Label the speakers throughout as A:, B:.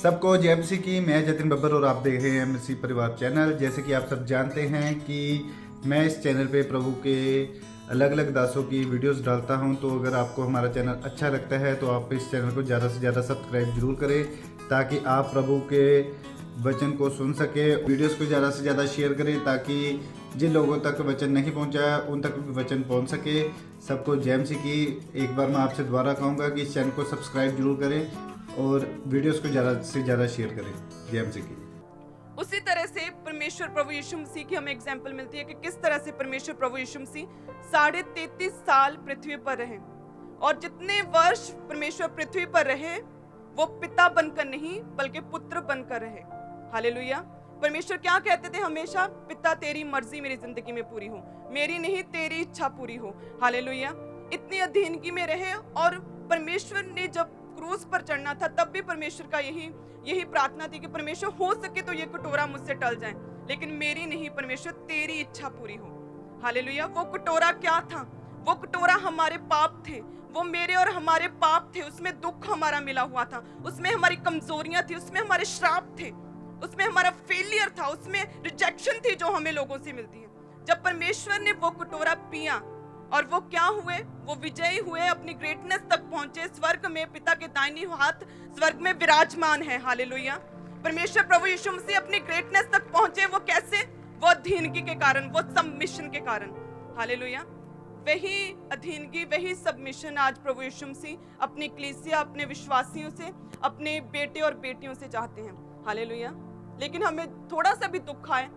A: सबको जय मसीह की। मैं जतिन बब्बर और आप देख रहे हैं मसीह परिवार चैनल। जैसे कि आप सब जानते हैं कि मैं इस चैनल पे प्रभु के अलग अलग दासों की वीडियोस डालता हूं, तो अगर आपको हमारा चैनल अच्छा लगता है तो आप इस चैनल को ज़्यादा से ज़्यादा सब्सक्राइब जरूर करें, ताकि आप प्रभु के वचन को सुन सके। वीडियोस को ज़्यादा से ज़्यादा शेयर करें, ताकि जिन लोगों तक वचन नहीं पहुंचा उन तक भी वचन पहुंच सके। सबको जय मसीह की। एक बार मैं आपसे दोबारा कहूँगा कि इस चैनल को सब्सक्राइब जरूर करें और वीडियोस को ज़्यादा से ज़्यादा शेयर करें। जय मसीह की।
B: उसी तरह से परमेश्वर प्रभु यीशु मसीह की हमें एग्जाम्पल मिलती है कि किस तरह से परमेश्वर प्रभु यीशु मसीह 33.5 साल पृथ्वी पर रहे, और जितने वर्ष परमेश्वर पृथ्वी पर रहे वो पिता बनकर नहीं बल्कि पुत्र बनकर रहे। हालेलुया। परमेश्वर क्या कहते थे हमेशा? पिता तेरी मर्जी मेरी जिंदगी में पूरी हो, मेरी नहीं तेरी इच्छा पूरी हो। हालेलुया। इतनी अधीनगी में रहे, और परमेश्वर ने जब क्रूस पर चढ़ना था तब भी परमेश्वर का यही प्रार्थना थी कि परमेश्वर हो सके तो ये कटोरा मुझसे टल जाए, लेकिन मेरी नहीं परमेश्वर तेरी इच्छा पूरी हो। हालेलुया। वो कटोरा क्या था? वो कटोरा हमारे पाप थे, वो मेरे और हमारे पाप थे। उसमें दुख हमारा मिला हुआ था, उसमें हमारी कमजोरियां थी, उसमें हमारे श्राप थे, उसमें हमारा फेलियर था, उसमें रिजेक्शन थी जो हमें लोगों से मिलती है। जब परमेश्वर ने वो कटोरा पिया और वो क्या हुए? वो विजयी हुए, अपनी ग्रेटनेस तक पहुंचे। स्वर्ग में पिता के दाहिनी हाथ स्वर्ग में विराजमान है। हालेलुया। परमेश्वर प्रभु यीशु मसीह अपनी ग्रेटनेस तक पहुंचे। वो कैसे? वो अधीनगी के कारण, वो सबमिशन के कारण। हालेलुया। वही अधीनगी, वही सबमिशन आज प्रभु यीशु मसीह अपनी कलीसिया, अपने विश्वासियों से, अपने बेटे और बेटियों से चाहते हैं। हालेलुया। लेकिन हमें थोड़ा सा भी दुख आए,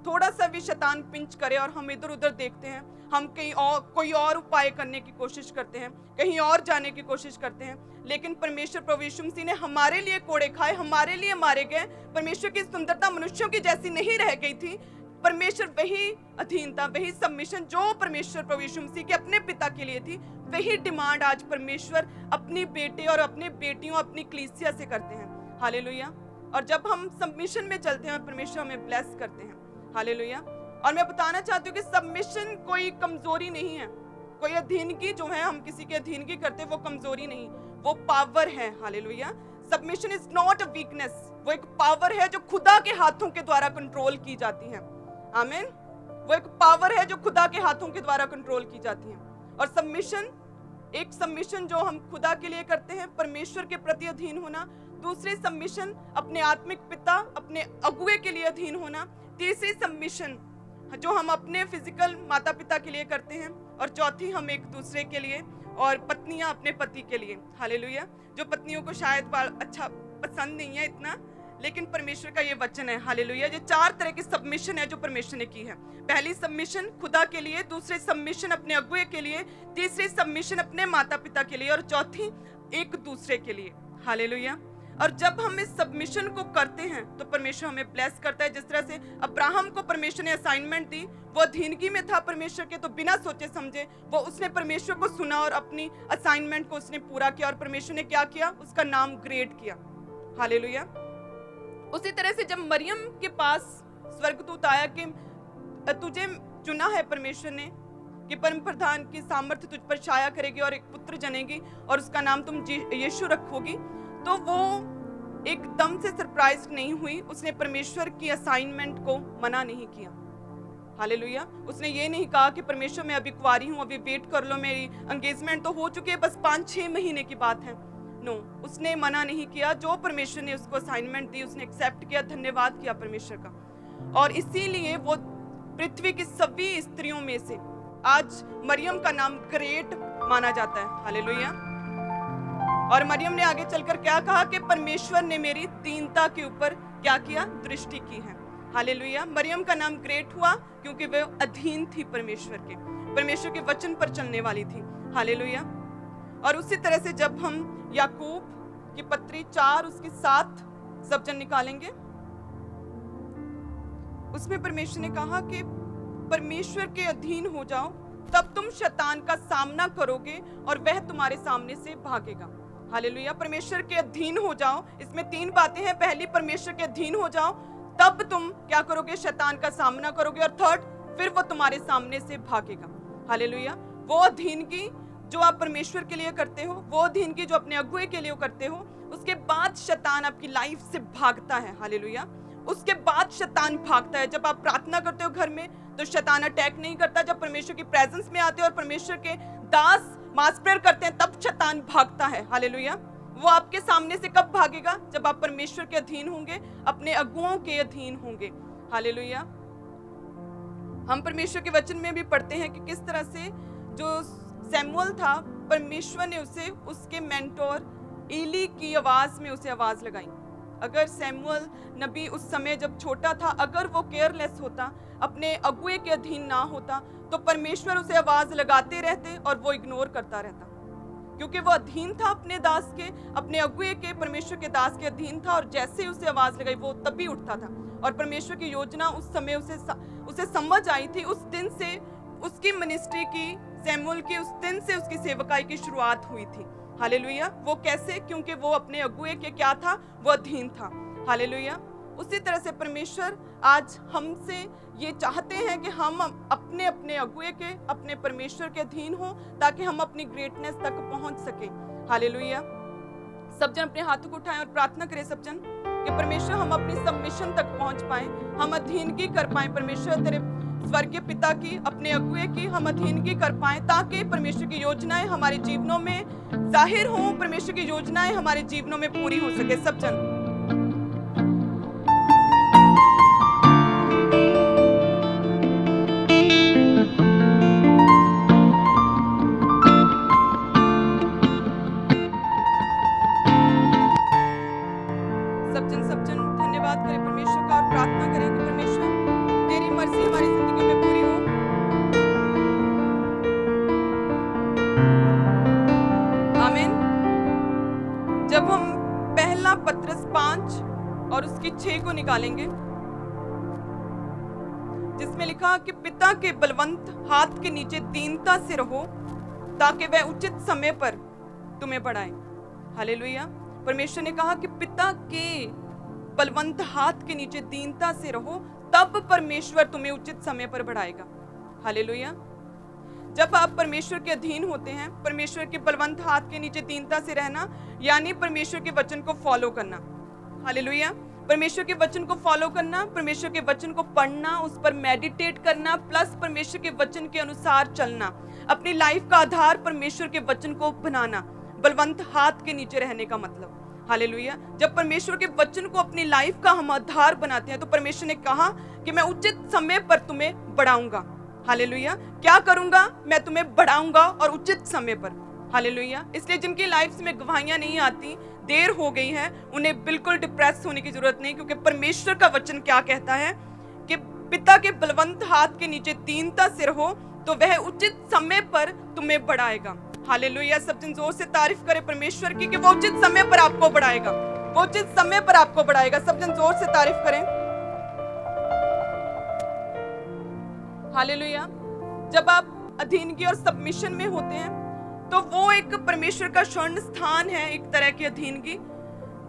B: थोड़ा सा भी शैतान पिंच करे और हम इधर उधर देखते हैं, हम कहीं और कोई और उपाय करने की कोशिश करते हैं, कहीं और जाने की कोशिश करते हैं, लेकिन परमेश्वर प्रभु यीशु मसीह ने हमारे लिए कोड़े खाए, हमारे लिए मारे गए। परमेश्वर की सुंदरता मनुष्यों की जैसी नहीं रह गई थी। परमेश्वर वही अधीनता, वही सबमिशन जो परमेश्वर प्रभु यीशु मसीह के अपने पिता के लिए थी, वही डिमांड आज परमेश्वर अपनी बेटे और अपने बेटियों, अपनी कलीसिया से करते हैं। हालेलुया। और जब हम सबमिशन में चलते हैं, परमेश्वर हमें ब्लेस करते हैं। हालेलुया। और मैं बताना चाहती हूँ कि सबमिशन कोई कमजोरी नहीं है, कोई अधीनगी जो है, हम किसी की अधीनगी करते वो कमजोरी नहीं, वो पावर है। Hallelujah. Submission is not a weakness, वो एक पावर है जो खुदा के हाथों के द्वारा कंट्रोल की जाती है। आमीन। वो एक पावर है जो खुदा के हाथों के द्वारा कंट्रोल की जाती है। और सबमिशन, एक सबमिशन जो हम खुदा के लिए करते हैं, परमेश्वर के प्रति अधीन होना। दूसरी सबमिशन अपने आत्मिक पिता, अपने अगुए के लिए अधीन होना। तीसरी सबमिशन जो हम अपने फिजिकल माता पिता के लिए करते हैं। और चौथी हम एक दूसरे के लिए, और पत्नियां अपने पति के लिए। हालेलुया। जो पत्नियों को शायद अच्छा पसंद नहीं है इतना, लेकिन परमेश्वर का ये वचन है। हालेलुया। ये 4 तरह की सबमिशन है जो परमेश्वर ने की है। पहली सबमिशन खुदा के लिए, दूसरी सबमिशन अपने अगुए के लिए, तीसरी सबमिशन अपने माता पिता के लिए, और चौथी एक दूसरे के लिए। हालेलुया। और जब हम इस सबमिशन को करते हैं तो परमेश्वर हमें ब्लेस करता है। जिस तरह से अब्राहम को परमेश्वर ने असाइनमेंट दी, वो अधीनगी में था परमेश्वर के, तो बिना सोचे समझे वो उसने परमेश्वर को सुना और अपनी असाइनमेंट को उसने पूरा किया। और परमेश्वर ने क्या किया? उसका नाम ग्रेट किया। हालेलुया। उसी तरह से जब मरियम के पास स्वर्गदूत आया कि तुझे चुना है परमेश्वर ने कि परम प्रधान की सामर्थ्य तुझ पर छाया करेगी और एक पुत्र जनेगी और उसका नाम तुम यीशु रखोगी, तो वो एकदम से सरप्राइज नहीं हुई। उसने परमेश्वर की असाइनमेंट को मना नहीं किया। हालेलुया। उसने ये नहीं कहा कि परमेश्वर मैं अभी कुंवारी हूँ, अभी वेट कर लो, मेरी एंगेजमेंट तो हो चुकी है, बस 5-6 महीने की बात है। नो, उसने मना नहीं किया। जो परमेश्वर ने उसको असाइनमेंट दी उसने एक्सेप्ट किया, धन्यवाद किया परमेश्वर का। और इसीलिए वो पृथ्वी की सभी स्त्रियों में से आज मरियम का नाम ग्रेट माना जाता है। हालेलुया। और मरियम ने आगे चलकर क्या कहा कि परमेश्वर ने मेरी दीनता के ऊपर क्या किया? दृष्टि की है। हालेलुया। मरियम का नाम ग्रेट हुआ क्योंकि वह अधीन थी परमेश्वर के, परमेश्वर के वचन पर चलने वाली थी। हालेलुया। और उसी तरह से जब हम याकूब की पत्री 4 उसकी 7 सब जन निकालेंगे, उसमें परमेश्वर ने कहा कि परमेश्वर के अधीन हो जाओ, तब तुम शैतान का सामना करोगे और वह तुम्हारे सामने से भागेगा। हालेलुया। परमेश्वर के अधीन हो जाओ। इसमें 3 बातें हैं। पहली, परमेश्वर के अधीन हो जाओ, तब तुम क्या करोगे? शैतान का सामना करोगे। और थर्ड, फिर वो तुम्हारे सामने से भागेगा। हालेलुया। वो अधीनगी जो आप परमेश्वर के लिए करते हो, वो अधीनगी जो अपने अगुए के लिए करते हो, उसके बाद शैतान आपकी लाइफ से भागता है। हालेलुया। उसके बाद शैतान भागता है। जब आप प्रार्थना करते हो घर में तो शैतान अटैक नहीं करता। जब परमेश्वर की प्रेजेंस में आते हो और परमेश्वर के दास मास प्रेयर करते हैं तब शैतान भागता है। हालेलुया। वो आपके सामने से कब भागेगा? जब आप परमेश्वर के अधीन होंगे, अपने अगुओं के अधीन होंगे। हालेलुया। हम परमेश्वर के वचन में भी पढ़ते हैं कि किस तरह से जो सैमुअल था, परमेश्वर ने उसे उसके मेंटोर एली की आवाज में उसे आवाज लगाई। अगर सैमुअल नबी उस समय जब छोटा था, अगर वो केयरलेस होता, अपने अगुए के अधीन ना होता, तो परमेश्वर उसे आवाज लगाते रहते और वो इग्नोर करता रहता, क्योंकि वो अधीन था अपने दास के, अपने अगुए के, परमेश्वर के दास के अधीन था। और जैसे ही उसे आवाज लगाई वो तभी उठता था। और परमेश्वर की योजना उस समय उसे समझ आई थी। उस दिन से उसकी मिनिस्ट्री की, सैमुअल की, उस दिन से उसकी सेवकाई की शुरुआत हुई थी। हालेलुया। वो कैसे? क्योंकि वो अपने अगुए के क्या था? वो अधीन था। हालेलुया। उसी तरह से परमेश्वर आज हमसे ये चाहते हैं कि हम अपने अपने अगुए के, अपने परमेश्वर के अधीन हो, ताकि हम अपनी ग्रेटनेस तक पहुंच सके। हालेलुया। सब जन अपने हाथों को उठाएं और प्रार्थना करें सब जन कि परमेश्वर हम अपनी सबमिशन तक पहुंच पाएं, हम अधीनगी कर पाएं परमेश्वर तेरे स्वर्गीय पिता की, अपने अगुए की हम अधीनगी कर पाएं, ताकि परमेश्वर की योजनाएं हमारे जीवनों में जाहिर हो, परमेश्वर की योजनाएं हमारे जीवनों में पूरी हो सके। सब जन सब जन धन्यवाद करें परमेश्वर का और प्रार्थना करें कि परमेश्वर तेरी मर्जी हमारी जिंदगी में पूरी हो। आमीन। जब हम पहला पत्रस 5 और उसकी 6 को निकालेंगे, जिसमें लिखा कि पिता के बलवंत हाथ के नीचे दीनता से रहो, ताकि वह उचित समय पर तुम्हें बढ़ाए। हालेलुया। परमेश्वर ने कहा कि पिता के बलवंत हाथ के नीचे दीनता से रहो, तब परमेश्वर तुम्हें उचित समय पर बढ़ाएगा। हालेलुया। जब आप परमेश्वर के अधीन होते हैं, परमेश्वर के बलवंत हाथ के नीचे दीनता से रहना, यानी परमेश्वर के वचन को फॉलो करना। हालेलुया। परमेश्वर के वचन को फॉलो करना, परमेश्वर के वचन को पढ़ना, उस पर मेडिटेट करना, प्लस परमेश्वर के वचन के अनुसार चलना, अपनी लाइफ का आधार परमेश्वर के वचन को बनाना, बलवंत हाथ के नीचे रहने का मतलब। हालेलुया। जब परमेश्वर के वचन को अपनी लाइफ का हम आधार बनाते हैं, तो परमेश्वर ने कहा कि मैं उचित समय पर तुम्हें बढ़ाऊंगा। हालेलुया। क्या करूंगा? मैं तुम्हें बढ़ाऊंगा और उचित समय पर। हालेलुया। इसलिए जिनकी लाइफ में गवाहियां नहीं आती, देर हो गई है, उन्हें बिल्कुल डिप्रेस होने की जरूरत नहीं, क्योंकि परमेश्वर का वचन क्या कहता है कि पिता के बलवंत हाथ के नीचे दीनता से रहो, तो वह उचित समय पर तुम्हें बढ़ाएगा। हालेलुया। सब जन जोर से तारीफ करें परमेश्वर की कि वो उचित समय पर आपको बढ़ाएगा, वो उचित समय पर आपको बढ़ाएगा। सब जन जोर से तारीफ करें। हालेलुया। जब आप अधीनगी और सबमिशन में होते हैं, तो वो एक परमेश्वर का स्वर्ण स्थान है, एक तरह की अधीनगी,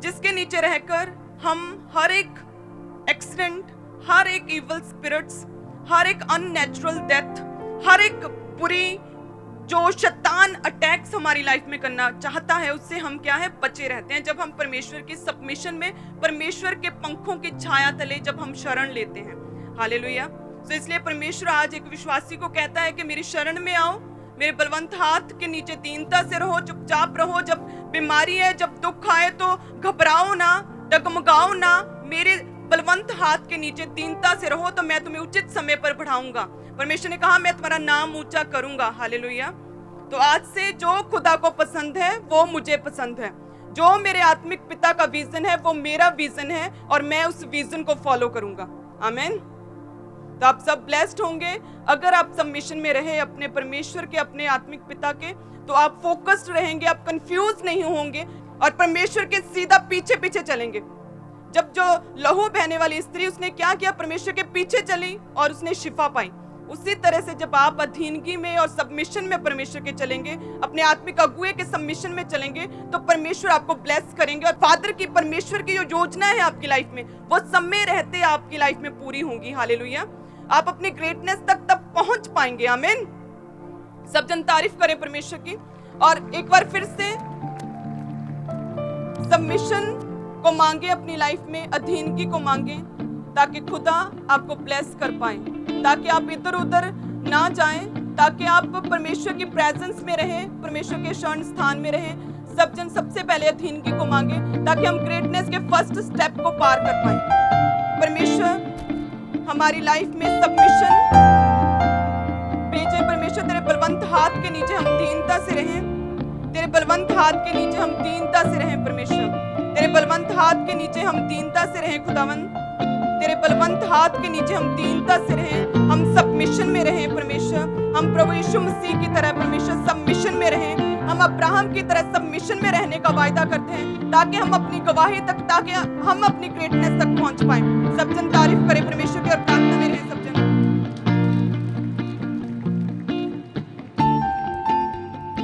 B: जिसके नीचे रहकर हम हर एक एक्सीडेंट, हर एक इविल स्पिरिट्स, हर एक अननेचुरल डेथ, हर एक बुरी जो शैतान अटैक्स हमारी लाइफ में करना चाहता है, उससे हम क्या है? बचे रहते हैं। जब हम परमेश्वर की सबमिशन में, परमेश्वर के पंखों की छाया तले जब हम शरण लेते हैं। हालेलुया। तो इसलिए परमेश्वर आज एक विश्वासी को कहता है कि मेरी शरण में आओ, मेरे बलवंत हाथ के नीचे दीनता से रहो, चुपचाप रहो। जब बीमारी है, जब दुख आए, तो घबराओ ना, डगमगाओ ना, मेरे बलवंत हाथ के नीचे दीनता से रहो, तो मैं तुम्हें उचित समय पर बढ़ाऊंगा। परमेश्वर ने कहा मैं तुम्हारा नाम ऊंचा करूंगा। हालेलुया। तो आज से जो खुदा को पसंद है वो मुझे पसंद है, जो मेरे आत्मिक पिता का विजन है वो मेरा विजन है, और मैं उस विजन को फॉलो करूंगा। आमीन। तो आप सब ब्लेस्ड होंगे अगर आप सबमिशन में रहे अपने परमेश्वर के, अपने आत्मिक पिता के, तो आप फोकस्ड रहेंगे, आप कंफ्यूज नहीं होंगे और परमेश्वर के सीधा पीछे पीछे चलेंगे। जब जो लहू बहने वाली स्त्री, उसने क्या किया? परमेश्वर के पीछे चली और उसने शिफा पाई। उसी तरह से जब आप अधीनगी में और सबमिशन में परमेश्वर के चलेंगे, अपने आत्मिक अगुए के सबमिशन में चलेंगे, तो परमेश्वर आपको ब्लेस करेंगे, और फादर की, परमेश्वर की जो योजना है आपकी लाइफ में, वो समय रहते आपकी लाइफ में पूरी होंगी। हालेलुया। आप अपनी ग्रेटनेस तक पहुंच पाएंगे। आमीन। सब जन तारीफ करें परमेश्वर की। और एक बार फिर से सबमिशन को मांगे, अपनी लाइफ में अधीनगी को मांगे, ताकि खुदा आपको ब्लेस कर पाए, ताकि आप इधर उधर ना जाएं, ताकि आप परमेश्वर की प्रेजेंस में रहें, परमेश्वर के शरण स्थान में रहें। सब जन सबसे पहले अधीनगी को मांगे, ताकि हम ग्रेटनेस के फर्स्ट स्टेप को पार कर पाए। परमेश्वर हमारी लाइफ में सबमिशन भेजे। परमेश्वर तेरे बलवंत हाथ के नीचे हम दीनता से रहें, तेरे बलवंत हाथ के नीचे हम दीनता से रहें। परमेश्वर तेरे बलवंत हाथ के नीचे हम दीनता से रहें। खुदावन तेरे बलवंत हाथ के नीचे हम दीनता से रहें, हम सबमिशन में रहें। परमेश्वर हम प्रभु यीशु मसीह की तरह परमेश्वर सबमिशन में रहें, हम अब्राहम की तरह सबमिशन में रहने का वायदा करते हैं, ताकि हम अपनी गवाही तक, ताकि हम अपनी ग्रेटनेस तक पहुंच पाए। सब जन तारीफ करें परमेश्वर की और प्रार्थना में रहें। सब जन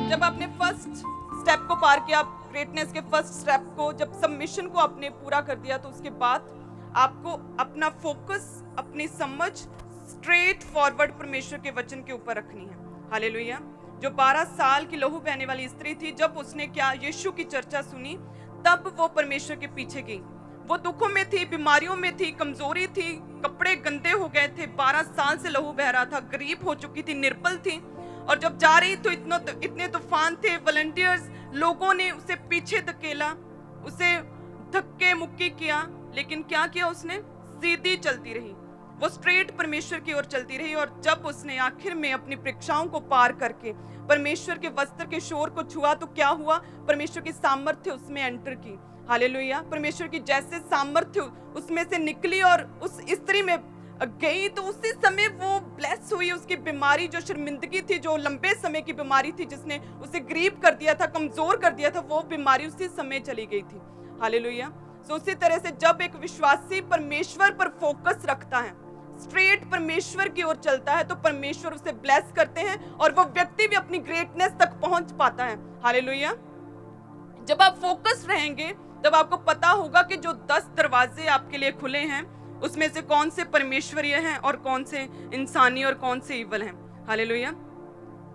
B: जब आपने फर्स्ट स्टेप को पार किया, ग्रेटनेस के फर्स्ट स्टेप को, जब सबमिशन को आपने पूरा कर दिया, तो उसके बाद आपको अपना फोकस, अपनी समझ स्ट्रेट फॉरवर्ड परमेश्वर के वचन के ऊपर रखनी है। हालेलुया। जो 12 साल की लहू बहने वाली स्त्री थी, जब उसने क्या यीशु की चर्चा सुनी, तब वो परमेश्वर के पीछे गई। वो दुखों में थी, बीमारियों में थी, कमजोरी थी, कपड़े गंदे हो गए थे, 12 साल से लहू बह रहा था, गरीब हो चुकी थी, निर्बल थी। और जब जा रही तो इतने तूफान थे, वॉलंटियर्स लोगों ने उसे पीछे धकेला, उसे धक्के मुक्की किया, लेकिन क्या किया उसने? सीधी चलती रही, वो स्ट्रेट परमेश्वर की ओर चलती रही। और जब उसने आखिर में अपनी परीक्षाओं को पार करके परमेश्वर के वस्त्र के शोर को छुआ, तो क्या हुआ? परमेश्वर की सामर्थ्य उसमें एंटर की। हालेलुया। परमेश्वर की जैसे सामर्थ्य उसमें से निकली और उस स्त्री में गई, तो उसी समय वो ब्लेस हुई। उसकी बीमारी, जो शर्मिंदगी थी, जो लंबे समय की बीमारी थी, जिसने उसे गरीब कर दिया था, कमजोर कर दिया था, वो बीमारी उसी समय चली गई थी। हालेलुया। तो उसी तरह से जब एक विश्वासी परमेश्वर पर फोकस रखता है, स्ट्रेट परमेश्वर की ओर चलता है, तो परमेश्वर उसे ब्लेस करते हैं और वो व्यक्ति भी अपनी ग्रेटनेस तक पहुंच पाता है। हालेलुया। जब आप फोकस रहेंगे, तब आपको पता होगा कि जो 10 दरवाजे आपके लिए खुले हैं, उसमें से कौन से परमेश्वरीय हैं और कौन से इंसानी और कौन से इवल हैं। हालेलुया।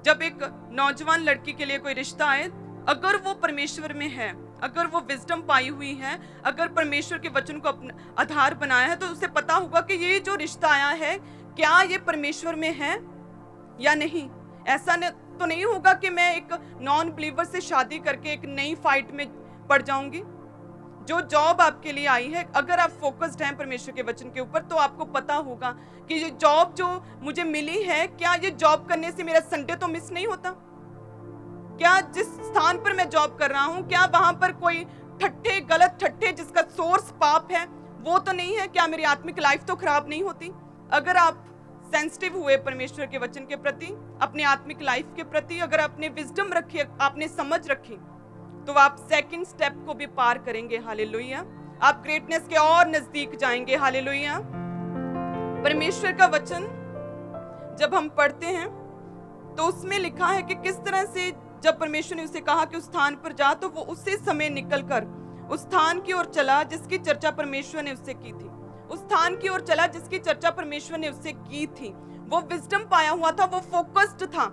B: जब एक नौजवान लड़की के लिए कोई रिश्ता आए, अगर वो परमेश्वर में है, अगर वो विजडम पाई हुई है, अगर परमेश्वर के वचन को अपना आधार बनाया है, तो उसे पता होगा कि ये जो रिश्ता आया है, क्या ये परमेश्वर में है या नहीं। ऐसा तो नहीं होगा कि मैं एक नॉन बिलीवर से शादी करके एक नई फाइट में पड़ जाऊंगी। जो जॉब आपके लिए आई है, अगर आप फोकस्ड हैं परमेश्वर के वचन के ऊपर, तो आपको पता होगा कि ये जॉब जो मुझे मिली है, क्या ये जॉब करने से मेरा संडे तो मिस नहीं होता? क्या जिस स्थान पर मैं जॉब कर रहा हूं, क्या वहां पर कोई ठट्ठे, गलत ठट्ठे जिसका सोर्स पाप है, वो तो नहीं है? क्या मेरी आत्मिक लाइफ तो खराब नहीं होती? अगर आप सेंसिटिव हुए परमेश्वर के वचन के प्रति, अपनी आत्मिक लाइफ के प्रति, अगर आपने विजडम रखी, आपने समझ रखी, तो आप सेकंड स्टेप को भी पार करेंगे। हालेलुया। आप ग्रेटनेस के और नजदीक जाएंगे। हालेलुया। परमेश्वर का वचन जब हम पढ़ते हैं, तो उसमें लिखा है कि किस तरह से जब परमेश्वर ने उसे कहा कि उस स्थान पर जा, तो वो उसी समय निकलकर उस स्थान की ओर चला जिसकी चर्चा परमेश्वर ने उससे की थी। उस स्थान की ओर चला जिसकी चर्चा परमेश्वर ने उससे की थी। वो विजडम पाया हुआ था, वो फोकस्ड था।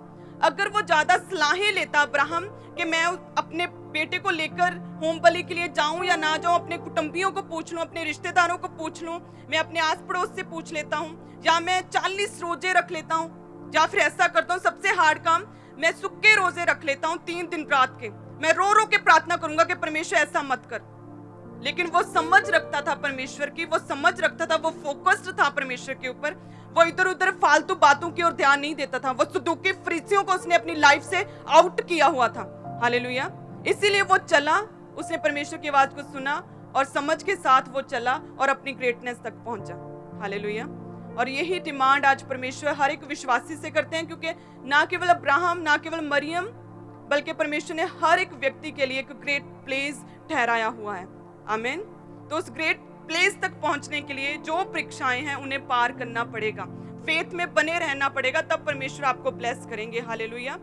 B: अगर वो ज्यादा सलाहें लेता अब्राहम कि मैं अपने बेटे को लेकर होम बलि के लिए जाऊं या ना जाऊं, अपने कुटुंबियों को पूछ लूं, अपने रिश्तेदारों को पूछ लूं, मैं अपने आस पड़ोस से पूछ लेता हूं, या मैं 40 रोजे रख लेता हूं, या फिर ऐसा करता हूं, सबसे हार्ड काम, मैं सूखे रोजे रख लेता हूं 3 दिन रात के, मैं रो रो के प्रार्थना करूंगा कि परमेश्वर ऐसा मत कर। लेकिन वो समझ रखता था परमेश्वर की, वो समझ रखता था, वो फोकस्ड था परमेश्वर के ऊपर। वो इधर उधर फालतू बातों की ओर ध्यान नहीं देता था। वो सदूकी फरीसियों को उसने अपनी लाइफ से आउट किया हुआ था। हालेलुया। इसीलिए वो चला, उसने परमेश्वर की आवाज को सुना और समझ के साथ वो चला और अपनी ग्रेटनेस तक पहुंचा। हालेलुया। और यही डिमांड आज परमेश्वर हर एक विश्वासी से करते हैं, क्योंकि ना केवल अब्राहम, ना केवल मरियम, बल्कि परमेश्वर ने हर एक व्यक्ति के लिए एक ग्रेट प्लेस ठहराया हुआ है। आमीन। तो उस ग्रेट प्लेस तक पहुंचने के लिए जो परीक्षाएं हैं, उन्हें पार करना पड़ेगा, फेथ में बने रहना पड़ेगा, तब परमेश्वर आपको ब्लेस करेंगे। हालेलुया।